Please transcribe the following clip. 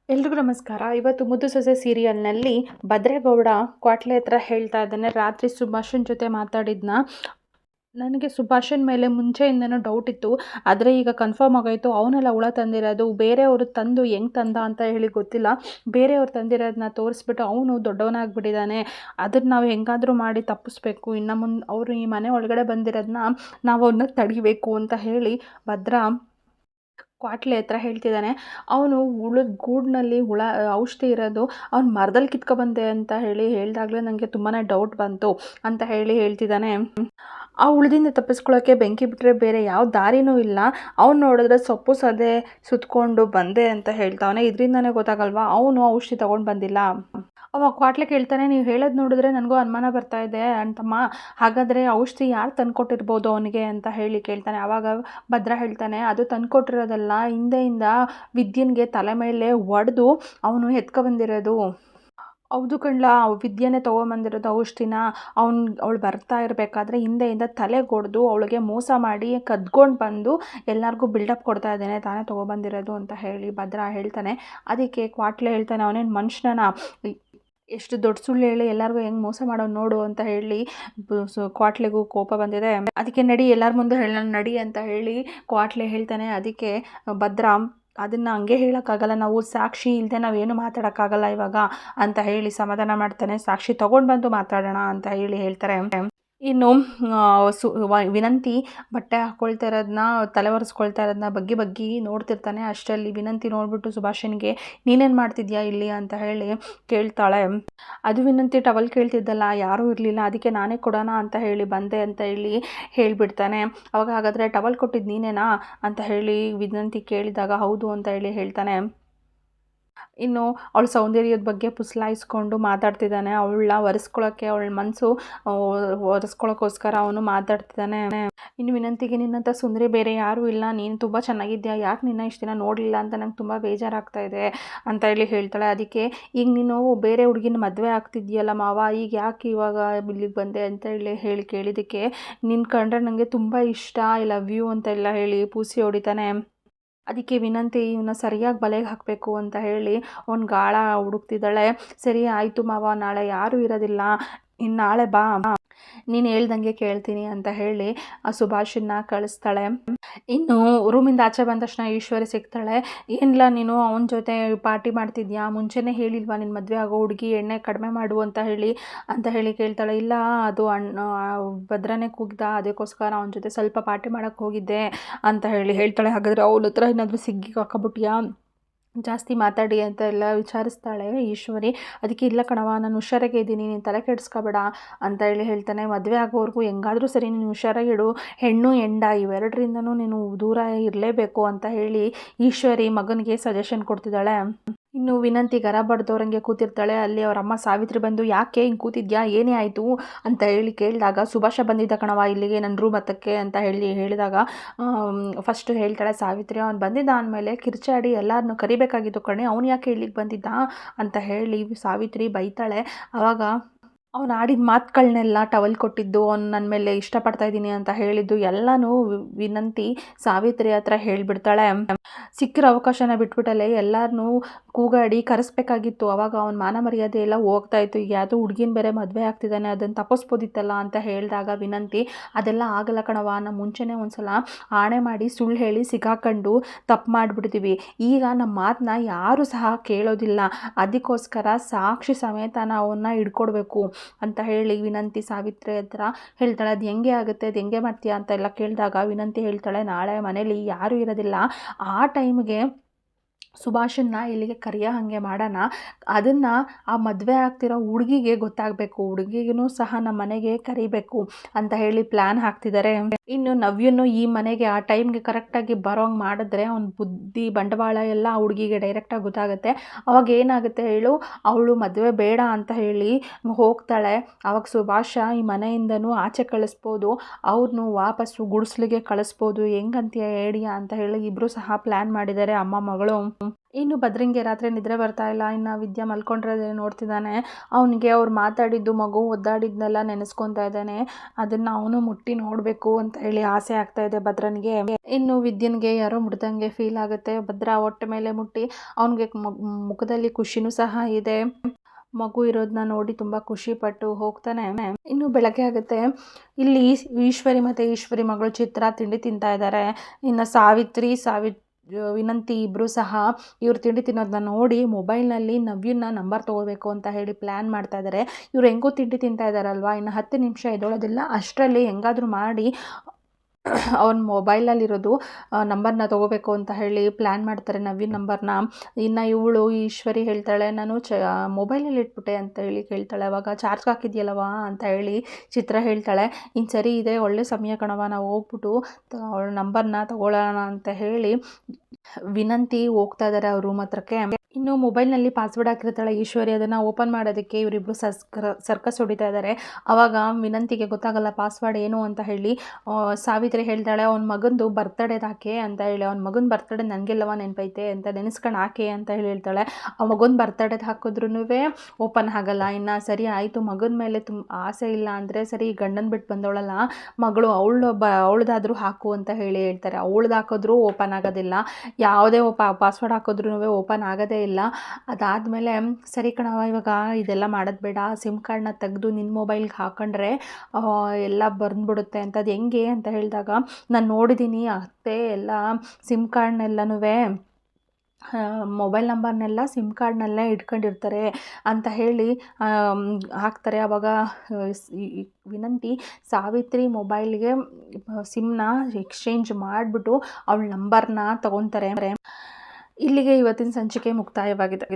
ಎಲ್ರಿಗೂ ನಮಸ್ಕಾರ. ಇವತ್ತು ಮುದ್ದು ಸೊಸೆ ಸೀರಿಯಲ್ನಲ್ಲಿ ಭದ್ರೇಗೌಡ ಕ್ವಾಟ್ಲೆ ಹತ್ರ ಹೇಳ್ತಾ ಇದ್ದಾನೆ, ರಾತ್ರಿ ಸುಭಾಷನ್ ಜೊತೆ ಮಾತಾಡಿದ್ನ. ನನಗೆ ಸುಭಾಷನ್ ಮೇಲೆ ಮುಂಚೆಯಿಂದನೂ ಡೌಟ್ ಇತ್ತು, ಆದರೆ ಈಗ ಕನ್ಫರ್ಮ್ ಆಗೋಯ್ತು. ಅವನೆಲ್ಲ ಹುಳ ತಂದಿರೋದು, ಬೇರೆಯವರು ತಂದು ಹೆಂಗೆ ತಂದ ಅಂತ ಹೇಳಿ ಗೊತ್ತಿಲ್ಲ. ಬೇರೆಯವ್ರು ತಂದಿರೋದನ್ನ ತೋರಿಸ್ಬಿಟ್ಟು ಅವನು ದೊಡ್ಡವನಾಗ್ಬಿಟ್ಟಿದ್ದಾನೆ. ಅದನ್ನು ನಾವು ಹೆಂಗಾದರೂ ಮಾಡಿ ತಪ್ಪಿಸ್ಬೇಕು. ಇನ್ನು ಮುಂದೆ ಅವರು ಈ ಮನೆ ಒಳಗಡೆ ಬಂದಿರೋದನ್ನ ನಾವು ಅವನ್ನ ತಡಿಬೇಕು ಅಂತ ಹೇಳಿ ಭದ್ರಾ ಕ್ವಾಟ್ಲೆ ಹತ್ರ ಹೇಳ್ತಿದ್ದಾನೆ. ಅವನು ಹುಳದ ಗೂಡಿನಲ್ಲಿ ಔಷಧಿ ಇರೋದು ಅವ್ನು ಮರದಲ್ಲಿ ಕಿತ್ಕೊಬಂದೆ ಅಂತ ಹೇಳಿದಾಗಲೇ ನನಗೆ ತುಂಬಾ ಡೌಟ್ ಬಂತು ಅಂತ ಹೇಳ್ತಿದ್ದಾನೆ. ಆ ಹುಳದಿಂದ ತಪ್ಪಿಸ್ಕೊಳ್ಳೋಕ್ಕೆ ಬೆಂಕಿ ಬಿಟ್ಟರೆ ಬೇರೆ ಯಾವ ದಾರಿನೂ ಇಲ್ಲ. ಅವ್ನು ನೋಡಿದ್ರೆ ಸೊಪ್ಪು ಸದೆ ಸುತ್ಕೊಂಡು ಬಂದೆ ಅಂತ ಹೇಳ್ತಾವನೆ. ಇದರಿಂದನೇ ಗೊತ್ತಾಗಲ್ವಾ ಅವನು ಔಷಧಿ ತೊಗೊಂಡು ಬಂದಿಲ್ಲ. ಅವ ಕ್ವಾಟ್ಲೆ ಕೇಳ್ತಾನೆ, ನೀವು ಹೇಳೋದು ನೋಡಿದ್ರೆ ನನಗೂ ಅನುಮಾನ ಬರ್ತಾ ಇದೆ ಅಂತಮ್ಮ. ಹಾಗಾದರೆ ಔಷಧಿ ಯಾರು ತಂದುಕೊಟ್ಟಿರ್ಬೋದು ಅವನಿಗೆ ಅಂತ ಕೇಳ್ತಾನೆ. ಆವಾಗ ಭದ್ರಾ ಹೇಳ್ತಾನೆ, ಅದು ತಂದುಕೊಟ್ಟಿರೋದಲ್ಲ, ಹಿಂದೆಯಿಂದ ವಿದ್ಯನ್ಗೆ ತಲೆ ಮೇಲೆ ಒಡೆದು ಅವನು ಎತ್ಕೊಬಂದಿರೋದು. ಹೌದು ಕಣ್ಲ, ವಿದ್ಯೆನೇ ತೊಗೊಂಬಂದಿರೋದು ಔಷಧಿನ. ಅವಳು ಬರ್ತಾ ಇರಬೇಕಾದ್ರೆ ಹಿಂದೆಯಿಂದ ತಲೆಗೊಡ್ದು ಅವಳಿಗೆ ಮೋಸ ಮಾಡಿ ಕದ್ಕೊಂಡು ಬಂದು ಎಲ್ಲರಿಗೂ ಬಿಲ್ಡಪ್ ಕೊಡ್ತಾ ಇದ್ದಾನೆ, ತಾನೇ ತೊಗೊಬಂದಿರೋದು ಅಂತ ಹೇಳಿ ಭದ್ರಾ ಹೇಳ್ತಾನೆ. ಅದಕ್ಕೆ ಕ್ವಾಟ್ಲೆ ಹೇಳ್ತಾನೆ, ಅವನೇನು ಮನುಷ್ಯನ, ಎಷ್ಟು ದೊಡ್ಡ ಸುಳ್ಳು ಹೇಳಿ ಎಲ್ಲರಿಗೂ ಹೆಂಗೆ ಮೋಸ ಮಾಡೋದು ನೋಡು ಅಂತ ಹೇಳಿ ಕ್ವಾಟ್ಲೆಗೂ ಕೋಪ ಬಂದಿದೆ. ಅದಕ್ಕೆ ನಡಿ, ಎಲ್ಲರ ಮುಂದೆ ನಡಿ ಅಂತ ಹೇಳಿ ಕ್ವಾಟ್ಲೆ ಹೇಳ್ತಾನೆ. ಅದಕ್ಕೆ ಭದ್ರಾ, ಅದನ್ನು ಹಂಗೆ ಹೇಳೋಕ್ಕಾಗಲ್ಲ, ನಾವು ಸಾಕ್ಷಿ ಇಲ್ಲದೆ ನಾವೇನು ಮಾತಾಡೋಕ್ಕಾಗಲ್ಲ ಇವಾಗ ಅಂತ ಹೇಳಿ ಸಮಾಧಾನ ಮಾಡ್ತಾನೆ. ಸಾಕ್ಷಿ ತೊಗೊಂಡು ಬಂದು ಮಾತಾಡೋಣ ಅಂತ ಹೇಳ್ತಾರೆ. ಇನ್ನು ವಿನಂತಿ ಬಟ್ಟೆ ಹಾಕ್ಕೊಳ್ತಾ ಇರೋದನ್ನ, ತಲೆ ಒರೆಸ್ಕೊಳ್ತಾ ಇರೋದನ್ನ ಬಗ್ಗಿ ನೋಡ್ತಿರ್ತಾನೆ. ಅಷ್ಟರಲ್ಲಿ ವಿನಂತಿ ನೋಡ್ಬಿಟ್ಟು ಸುಭಾಷನ್ಗೆ, ನೀನೇನು ಮಾಡ್ತಿದ್ಯಾ ಇಲ್ಲಿ ಅಂತ ಕೇಳ್ತಾಳೆ. ಅದು ವಿನಂತಿ ಟವಲ್ ಕೇಳ್ತಿದ್ದಲ್ಲ, ಯಾರೂ ಇರಲಿಲ್ಲ, ಅದಕ್ಕೆ ನಾನೇ ಕೊಡೋಣ ಅಂತ ಬಂದೆ ಅಂತ ಹೇಳಿಬಿಡ್ತಾನೆ. ಅವಾಗ ಹಾಗಾದರೆ ಟವಲ್ ಕೊಟ್ಟಿದ್ದು ನೀನೇನಾ ಅಂತ ವಿನಂತಿ ಕೇಳಿದಾಗ ಹೌದು ಅಂತ ಹೇಳ್ತಾನೆ. ಇನ್ನು ಅವಳ ಸೌಂದರ್ಯದ ಬಗ್ಗೆ ಪುಸಲಾಯಿಸ್ಕೊಂಡು ಮಾತಾಡ್ತಿದ್ದಾನೆ. ಅವಳನ್ನ ಒರೆಸ್ಕೊಳ್ಳೋಕ್ಕೆ, ಅವಳ ಮನಸ್ಸು ಒರೆಸ್ಕೊಳ್ಳೋಕ್ಕೋಸ್ಕರ ಅವನು ಮಾತಾಡ್ತಿದ್ದಾನೆ. ಇನ್ನು ವಿನಂತಿಗೆ, ನಿನ್ನಂಥ ಸುಂದರಿ ಬೇರೆ ಯಾರೂ ಇಲ್ಲ, ನೀನು ತುಂಬ ಚೆನ್ನಾಗಿದ್ಯಾ, ಯಾಕೆ ನಿನ್ನ ಇಷ್ಟು ದಿನ ನೋಡಲಿಲ್ಲ ಅಂತ ನಂಗೆ ತುಂಬ ಬೇಜಾರಾಗ್ತಾ ಇದೆ ಅಂತ ಹೇಳ್ತಾಳೆ. ಅದಕ್ಕೆ, ಈಗ ನೀನು ಬೇರೆ ಹುಡುಗಿನ ಮದುವೆ ಆಗ್ತಿದ್ಯಲ್ಲ ಮಾವ, ಈಗ ಯಾಕೆ ಇವಾಗ ಇಲ್ಲಿಗೆ ಬಂದೆ ಅಂತ ಕೇಳಿದ್ದಕ್ಕೆ, ನಿನ್ನ ಕಂಡ್ರೆ ನನಗೆ ತುಂಬ ಇಷ್ಟ, ಐ ಲವ್ ಯು ಅಂತ ಹೇಳಿ ಪೂಸಿ ಹೊಡಿತಾನೆ. ಅದಕ್ಕೆ ವಿನಂತಿ ಇವನ್ನ ಸರಿಯಾಗಿ ಬಲೆಗೆ ಹಾಕಬೇಕು ಅಂತ ಒಂದು ಗಾಳ ಹುಡುಕ್ತಿದ್ದಾಳೆ. ಸರಿ ಆಯಿತು ಮಾವ, ನಾಳೆ ಯಾರೂ ಇರೋದಿಲ್ಲ, ಇನ್ನು ನಾಳೆ ಬಾ, ನೀನು ಹೇಳ್ದಂಗೆ ಕೇಳ್ತೀನಿ ಅಂತ ಆ ಸುಭಾಷನ್ನ ಕಳಿಸ್ತಾಳೆ. ಇನ್ನು ರೂಮಿಂದ ಆಚೆ ಬಂದ ತಕ್ಷಣ ಈಶ್ವರಿ ಸಿಗ್ತಾಳೆ. ಏನಿಲ್ಲ, ನೀನು ಅವನ ಜೊತೆ ಪಾರ್ಟಿ ಮಾಡ್ತಿದ್ಯಾ, ಮುಂಚೆನೇ ಹೇಳಿಲ್ವಾ ನಿನ್ನ ಮದುವೆ ಆಗೋ ಹುಡುಗಿ ಎಣ್ಣೆ ಕಡಿಮೆ ಮಾಡು ಅಂತ ಕೇಳ್ತಾಳೆ. ಇಲ್ಲ, ಅದು ಭದ್ರನೇ ಕೂಗಿದ, ಅದಕ್ಕೋಸ್ಕರ ಅವನ ಜೊತೆ ಸ್ವಲ್ಪ ಪಾರ್ಟಿ ಮಾಡೋಕ್ಕೆ ಹೋಗಿದ್ದೆ ಅಂತ ಹೇಳ್ತಾಳೆ. ಹಾಗಾದರೆ ಅವನ ಹತ್ರ ಏನಾದರೂ ಸಿಗ್ಗಿ ಹಾಕೋಬಿಟ್ಯಾ, ಜಾಸ್ತಿ ಮಾತಾಡಿ ಅಂತ ವಿಚಾರಿಸ್ತಾಳೆ ಈಶ್ವರಿ. ಅದಕ್ಕೆ, ಇಲ್ಲ ಕಣವ, ನಾನು ಹುಷಾರಾಗೇ ಇದ್ದೀನಿ, ನೀನು ತಲೆ ಕೆಡಿಸ್ಕೋಬೇಡ ಅಂತ ಹೇಳ್ತಾನೆ. ಮದುವೆ ಆಗೋವರೆಗೂ ಹೆಂಗಾದರೂ ಸರಿ ನೀನು ಹುಷಾರಾಗಿಡು, ಹೆಣ್ಣು ಹೆಂಡ ಇವೆರಡರಿಂದನೂ ನೀನು ದೂರ ಇರಲೇಬೇಕು ಅಂತ ಈಶ್ವರಿ ಮಗನಿಗೆ ಸಜೆಷನ್ ಕೊಡ್ತಿದ್ದಾಳೆ. ಇನ್ನು ವಿನಂತಿ ಗರ ಬಡ್ದವ್ರಂಗೆ ಕೂತಿರ್ತಾಳೆ. ಅಲ್ಲಿ ಅವ್ರ ಅಮ್ಮ ಸಾವಿತ್ರಿ ಬಂದು, ಯಾಕೆ ಹಿಂಗೆ ಕೂತಿದ್ಯಾ, ಏನೇ ಆಯಿತು ಅಂತ ಕೇಳಿದಾಗ, ಸುಭಾಷ ಬಂದಿದ್ದ ಕಣವ ಇಲ್ಲಿಗೆ ನನ್ನ ರೂಮ್ ಹತ್ತಕ್ಕೆ ಅಂತ ಹೇಳಿದಾಗ ಫಸ್ಟ್ ಹೇಳ್ತಾಳೆ ಸಾವಿತ್ರಿ, ಅವ್ನು ಬಂದಿದ್ದ ಅಂದಮೇಲೆ ಕಿರ್ಚಾಡಿ ಎಲ್ಲರನ್ನೂ ಕರಿಬೇಕಾಗಿತ್ತು ಕಣೆ, ಅವ್ನು ಯಾಕೆ ಇಲ್ಲಿಗೆ ಬಂದಿದ್ದ ಅಂತ ಸಾವಿತ್ರಿ ಬೈತಾಳೆ. ಆವಾಗ ಅವ್ನು ಆಡಿದ ಮಾತುಗಳನ್ನೆಲ್ಲ, ಟವಲ್ ಕೊಟ್ಟಿದ್ದು, ಅವ್ನು ನನ್ನ ಮೇಲೆ ಇಷ್ಟಪಡ್ತಾ ಇದ್ದೀನಿ ಅಂತ ಹೇಳಿದ್ದು ಎಲ್ಲನೂ ವಿನಂತಿ ಸಾವಿತ್ರಿ ಹತ್ರ ಹೇಳಿಬಿಡ್ತಾಳೆ. ಸಿಕ್ಕಿರೋ ಅವಕಾಶನ ಬಿಟ್ಬಿಟ್ಟಲ್ಲೇ ಎಲ್ಲರನ್ನೂ ಕೂಗಾಡಿ ಕರೆಸ್ಬೇಕಾಗಿತ್ತು. ಅವಾಗ ಅವನ ಮಾನ ಮರ್ಯಾದೆ ಎಲ್ಲ ಹೋಗ್ತಾ ಇತ್ತು. ಈಗ ಯಾವುದೋ ಹುಡುಗಿನ ಬೇರೆ ಮದುವೆ ಆಗ್ತಿದ್ದಾನೆ, ಅದನ್ನು ತಪ್ಪಿಸ್ಬೋದಿತ್ತಲ್ಲ ಅಂತ ಹೇಳಿದಾಗ ವಿನಂತಿ, ಅದೆಲ್ಲ ಆಗಲ್ಲ ಕಣವ, ನಾವು ಮುಂಚೆನೇ ಒಂದ್ಸಲ ಆಣೆ ಮಾಡಿ ಸುಳ್ಳು ಹೇಳಿ ಸಿಗಾಕೊಂಡು ತಪ್ಪು ಮಾಡಿಬಿಡ್ತೀವಿ. ಈಗ ನಮ್ಮ ಮಾತನ್ನ ಯಾರೂ ಸಹ ಕೇಳೋದಿಲ್ಲ, ಅದಕ್ಕೋಸ್ಕರ ಸಾಕ್ಷಿ ಸಮೇತ ಅವನ್ನ ಹಿಡ್ಕೊಡ್ಬೇಕು ಅಂತ ವಿನಂತಿ ಸಾವಿತ್ರಿ ಹತ್ರ ಹೇಳ್ತಾಳೆ. ಅದು ಹೆಂಗೆ ಆಗುತ್ತೆ, ಅದು ಹೆಂಗೆ ಮಾಡ್ತೀಯಾ ಅಂತ ಕೇಳಿದಾಗ ವಿನಂತಿ ಹೇಳ್ತಾಳೆ, ನಾಳೆ ಮನೇಲಿ ಯಾರೂ ಇರೋದಿಲ್ಲ, ಆ ಟೈಮ್ಗೆ ಸುಭಾಷನ್ನ ಇಲ್ಲಿಗೆ ಕರೆಯೋ ಹಾಗೆ ಮಾಡೋಣ, ಅದನ್ನು ಆ ಮದುವೆ ಆಗ್ತಿರೋ ಹುಡುಗಿಗೆ ಗೊತ್ತಾಗಬೇಕು, ಹುಡುಗಿಗೂ ಸಹ ನಮ್ಮ ಮನೆಗೆ ಕರಿಬೇಕು ಅಂತ ಪ್ಲ್ಯಾನ್ ಹಾಕ್ತಿದ್ದಾರೆ. ಇನ್ನು ನವ್ಯನ್ನು ಈ ಮನೆಗೆ ಆ ಟೈಮ್ಗೆ ಕರೆಕ್ಟಾಗಿ ಬರೋಂಗೆ ಮಾಡಿದ್ರೆ ಅವ್ನ ಬುದ್ಧಿ ಬಂಡವಾಳ ಎಲ್ಲ ಆ ಹುಡುಗಿಗೆ ಡೈರೆಕ್ಟಾಗಿ ಗೊತ್ತಾಗುತ್ತೆ. ಅವಾಗ ಏನಾಗುತ್ತೆ ಅವಳು ಮದುವೆ ಬೇಡ ಅಂತ ಹೋಗ್ತಾಳೆ. ಅವಾಗ ಸುಭಾಷ ಈ ಮನೆಯಿಂದನೂ ಆಚೆ ಕಳಿಸ್ಬೋದು, ಅವ್ರನ್ನೂ ವಾಪಸ್ಸು ಗುಡಿಸ್ಲಿಗೆ ಕಳಿಸ್ಬೋದು, ಹೆಂಗಂತೀಯ ಐಡಿಯಾ ಅಂತ ಇಬ್ಬರು ಸಹ ಪ್ಲ್ಯಾನ್ ಮಾಡಿದ್ದಾರೆ ಅಮ್ಮ ಮಗಳು. ಇನ್ನು ಭದ್ರಂಗೆ ರಾತ್ರಿ ನಿದ್ರೆ ಬರ್ತಾ ಇಲ್ಲ. ಇನ್ನು ವಿದ್ಯಾ ಮಲ್ಕೊಂಡಿರೋದೇ ನೋಡ್ತಿದ್ದಾನೆ. ಅವನಿಗೆ ಅವ್ರು ಮಾತಾಡಿದ್ದು, ಮಗು ಒದ್ದಾಡಿದ್ನೆಲ್ಲ ನೆನೆಸ್ಕೊತಾ ಇದ್ದಾನೆ. ಅದನ್ನು ಅವನು ಮುಟ್ಟಿ ನೋಡಬೇಕು ಅಂತ ಹೇಳಿ ಆಸೆ ಆಗ್ತಾ ಇದೆ ಭದ್ರನಿಗೆ. ಇನ್ನು ವಿದ್ಯನ್ಗೆ ಯಾರೋ ಮುಟ್ದಂಗೆ ಫೀಲ್ ಆಗುತ್ತೆ. ಭದ್ರ ಹೊಟ್ಟೆ ಮೇಲೆ ಮುಟ್ಟಿ ಅವನಿಗೆ ಮುಖದಲ್ಲಿ ಖುಷಿನೂ ಸಹ ಇದೆ. ಮಗು ಇರೋದನ್ನ ನೋಡಿ ತುಂಬ ಖುಷಿಪಟ್ಟು ಹೋಗ್ತಾನೆ. ಇನ್ನು ಬೆಳಗ್ಗೆ ಆಗುತ್ತೆ. ಇಲ್ಲಿ ಈಶ್ವರಿ ಮಗಳು ಚಿತ್ರ ತಿಂಡಿ ತಿಂತಾ ಇದ್ದಾರೆ. ಇನ್ನು ವಿನಂತಿ ಇಬ್ಬರು ಸಹ ಇವ್ರು ತಿಂಡಿ ತಿನ್ನೋದನ್ನ ನೋಡಿ ಮೊಬೈಲ್ನಲ್ಲಿ ನವ್ಯನ ನಂಬರ್ ತೊಗೋಬೇಕು ಅಂತ ಹೇಳಿ ಪ್ಲ್ಯಾನ್ ಮಾಡ್ತಾ ಇದ್ದಾರೆ. ಇವ್ರು ಹೆಂಗೂ ತಿಂಡಿ ತಿಂತಾ ಇದ್ದಾರಲ್ವ, ಇನ್ನು 10 ನಿಮಿಷ ಎದ್ದೊಳೋದಿಲ್ಲ. ಅಷ್ಟರಲ್ಲಿ ಹೆಂಗಾದರೂ ಮಾಡಿ ಅವ್ನ ಮೊಬೈಲಲ್ಲಿರೋದು ನಂಬರ್ನ ತೊಗೋಬೇಕು ಅಂತ ಹೇಳಿ ಪ್ಲ್ಯಾನ್ ಮಾಡ್ತಾರೆ, ನವ್ಯನ ನಂಬರ್ನ. ಇನ್ನು ಇವಳು ಈಶ್ವರಿ ಹೇಳ್ತಾಳೆ, ನಾನು ಮೊಬೈಲಲ್ಲಿ ಇಟ್ಬಿಟ್ಟೆ ಅಂತ ಹೇಳಿ ಕೇಳ್ತಾಳೆ. ಅವಾಗ ಚಾರ್ಜ್ಗೆ ಹಾಕಿದ್ಯಲ್ಲವ ಅಂತ ಹೇಳಿ ಚಿತ್ರ ಹೇಳ್ತಾಳೆ, ಇನ್ನು ಸರಿ ಇದೆ, ಒಳ್ಳೆ ಸಮಯ ಕಣವ, ನಾವು ಹೋಗ್ಬಿಟ್ಟು ಅವಳ ನಂಬರ್ನ ತೊಗೊಳ್ಳೋಣ ಅಂತ ಹೇಳಿ ವಿನಂತಿ ಹೋಗ್ತಾ ಇದ್ದಾರೆ ಅವ್ರ ರೂಮ್ ಹತ್ರಕ್ಕೆ. ಇನ್ನು ಮೊಬೈಲ್ನಲ್ಲಿ ಪಾಸ್ವರ್ಡ್ ಹಾಕಿರ್ತಾಳೆ ಈಶ್ವರಿ, ಅದನ್ನು ಓಪನ್ ಮಾಡೋದಕ್ಕೆ ಇವರಿಬ್ಬರು ಸರ್ಕಸ್ ಹೊಡಿತಾ ಇದ್ದಾರೆ. ಆವಾಗ ವಿನಂತಿಗೆ ಗೊತ್ತಾಗಲ್ಲ ಪಾಸ್ವರ್ಡ್ ಏನು ಅಂತ ಹೇಳಿ. ಸಾವಿತ್ರಿ ಹೇಳ್ತಾಳೆ, ಅವ್ನ ಮಗಂದು ಬರ್ತಡೇದು ಹಾಕೆ ಅಂತ ಹೇಳಿ. ಅವ್ನ ಮಗನ ಬರ್ತಡೇ ನನಗೆಲ್ಲವ ನೆನಪೈತೆ ಅಂತ ನೆನೆಸ್ಕೊಂಡು ಹಾಕೆ ಅಂತ ಹೇಳಿ ಹೇಳ್ತಾಳೆ. ಆ ಮಗನ ಬರ್ತಡೇದು ಹಾಕಿದ್ರೂ ಓಪನ್ ಆಗಲ್ಲ. ಇನ್ನು ಸರಿ ಆಯಿತು, ಮಗನ ಮೇಲೆ ಆಸೆ ಇಲ್ಲ ಅಂದರೆ ಸರಿ, ಗಂಡನ ಬಿಟ್ಟು ಬಂದವಳಲ್ಲ ಮಗಳು, ಅವಳದಾದ್ರೂ ಹಾಕು ಅಂತ ಹೇಳಿ ಹೇಳ್ತಾರೆ. ಅವಳದು ಹಾಕಿದ್ರೂ ಓಪನ್ ಆಗೋದಿಲ್ಲ. ಯಾವುದೇ ಪಾಸ್ವರ್ಡ್ ಹಾಕಿದ್ರೂ ಓಪನ್ ಆಗೋದೇ ಇಲ್ಲ. ಅದಾದಮೇಲೆ ಸರಿ ಕಣವ, ಇವಾಗ ಇದೆಲ್ಲ ಮಾಡೋದು ಬೇಡ, ಸಿಮ್ ಕಾರ್ಡ್ನ ತೆಗೆದು ನಿನ್ನ ಮೊಬೈಲ್ಗೆ ಹಾಕೊಂಡ್ರೆ ಎಲ್ಲ ಬಂದ್ಬಿಡುತ್ತೆ ಅಂತ. ಅದು ಹೆಂಗೆ ಅಂತ ಹೇಳಿದಾಗ, ನಾನು ನೋಡಿದ್ದೀನಿ ಅತ್ತೆ ಎಲ್ಲ ಸಿಮ್ ಕಾರ್ಡ್ನೆಲ್ಲನೂ ಮೊಬೈಲ್ ನಂಬರ್ನೆಲ್ಲ ಸಿಮ್ ಕಾರ್ಡ್ನಲ್ಲೇ ಇಟ್ಕೊಂಡಿರ್ತಾರೆ ಅಂತ ಹೇಳಿ ಹಾಕ್ತಾರೆ. ಆವಾಗ ವಿನಂತಿ ಸಾವಿತ್ರಿ ಮೊಬೈಲ್ಗೆ ಸಿಮ್ನ ಎಕ್ಸ್ಚೇಂಜ್ ಮಾಡಿಬಿಟ್ಟು ಅವಳ ನಂಬರ್ನ ತೊಗೊತಾರೆ. ಇಲ್ಲಿಗೆ ಇವತ್ತಿನ ಸಂಚಿಕೆ ಮುಕ್ತಾಯವಾಗಿದೆ.